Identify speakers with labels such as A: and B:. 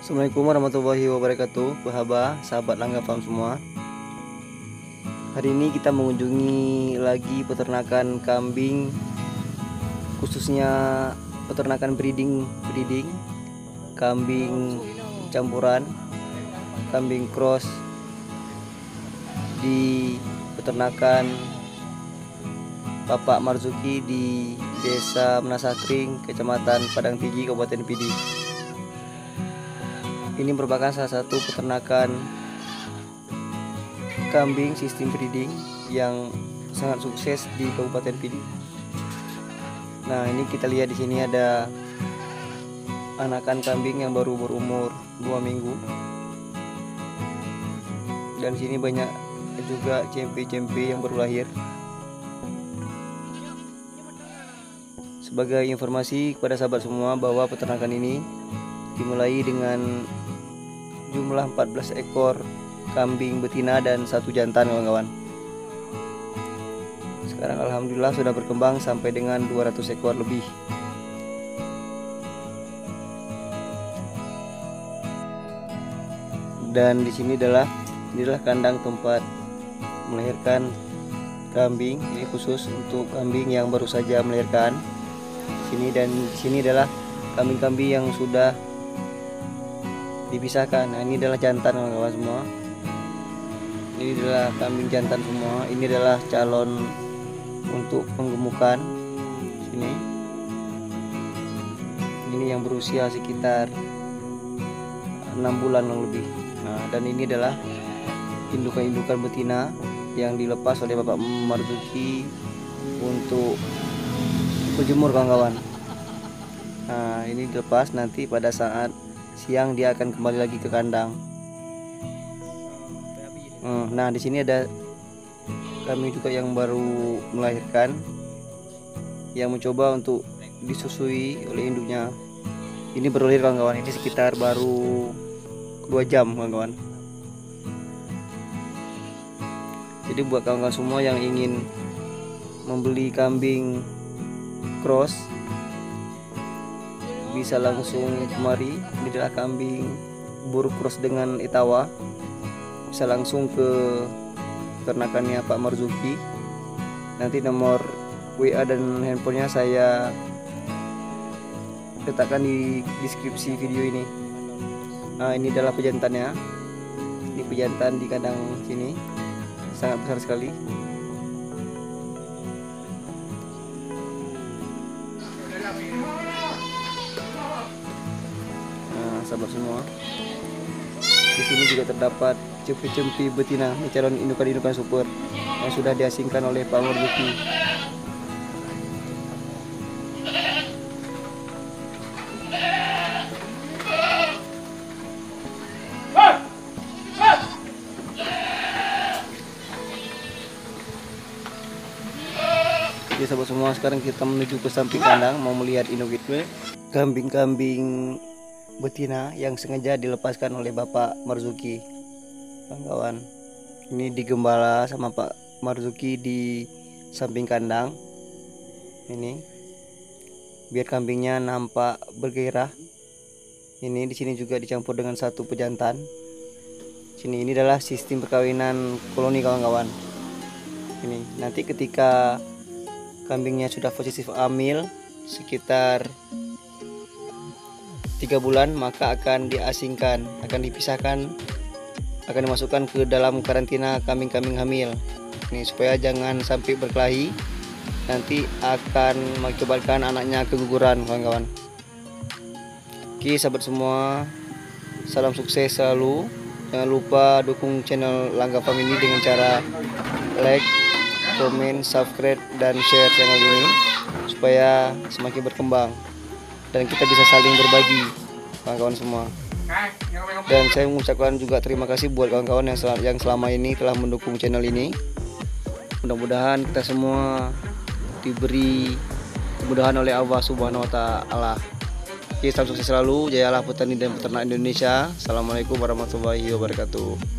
A: Assalamualaikum warahmatullahi wabarakatuh, sahabat Langga Farm semua. Hari ini kita mengunjungi lagi peternakan kambing, khususnya peternakan breeding, kambing campuran, kambing cross di peternakan Bapak Marzuki di Desa Menasatring, Kecamatan Padang Tinggi, Kabupaten Pidi. Ini merupakan salah satu peternakan kambing sistem breeding yang sangat sukses di Kabupaten Pidi. Nah, ini kita lihat di sini ada anakan kambing yang baru berumur 2 minggu. Dan di sini banyak juga cempe-cempe yang baru lahir. Sebagai informasi kepada sahabat semua bahwa peternakan ini dimulai dengan jumlah 14 ekor kambing betina dan 1 jantan, kawan-kawan. Sekarang alhamdulillah sudah berkembang sampai dengan 200 ekor lebih. Dan di sini inilah kandang tempat melahirkan kambing. Ini khusus untuk kambing yang baru saja melahirkan. Di sini adalah kambing-kambing yang sudah dipisahkan. Nah, ini adalah jantan, kawan-kawan semua. Ini adalah kambing jantan semua. Ini adalah calon untuk penggemukan. Ini yang berusia sekitar 6 bulan lebih. Nah, dan ini adalah indukan-indukan betina yang dilepas oleh Bapak Marzuki untuk berjemur, kawan-kawan. Nah, ini dilepas, nanti pada saat siang dia akan kembali lagi ke kandang. Nah, di sini ada kami juga yang baru melahirkan, yang mencoba untuk disusui oleh induknya. Ini baru lahir, kawan-kawan. Ini sekitar baru 2 jam, kawan-kawan. Jadi buat kawan-kawan semua yang ingin membeli kambing cross, bisa langsung kemari. Ini adalah kambing buruk cross dengan Etawa. Bisa langsung ke peternakannya Pak Marzuki. Nanti nomor WA dan handphonenya saya letakkan di deskripsi video ini. Nah, ini adalah pejantannya. Ini pejantan di kandang sini, sangat besar sekali. Sahabat semua, di sini juga terdapat cempe-cempe betina, ini calon indukan super yang sudah diasingkan oleh Pak Marzuki. Jadi sahabat semua, sekarang kita menuju ke samping kandang mau melihat induk kambing-kambing betina yang sengaja dilepaskan oleh Bapak Marzuki, kawan-kawan. Ini digembala sama Pak Marzuki di samping kandang ini, biar kambingnya nampak bergairah. Ini di sini juga dicampur dengan 1 pejantan. Ini adalah sistem perkawinan koloni, kawan-kawan. Ini nanti ketika kambingnya sudah positif hamil sekitar 3 bulan, maka akan diasingkan, akan dipisahkan, akan dimasukkan ke dalam karantina kambing-kambing hamil. Ini supaya jangan sampai berkelahi, nanti akan mengakibatkan anaknya keguguran, kawan-kawan. Oke sahabat semua, salam sukses selalu. Jangan lupa dukung channel Langga Farm ini dengan cara like, komen, subscribe, dan share channel ini supaya semakin berkembang dan kita bisa saling berbagi, kawan-kawan semua. Dan saya mengucapkan juga terima kasih buat kawan-kawan yang selama ini telah mendukung channel ini. Mudah-mudahan kita semua diberi kemudahan oleh Allah Subhanahu wa Ta'ala. Oke, salam sukses selalu, jayalah petani dan peternak Indonesia. Assalamualaikum warahmatullahi wabarakatuh.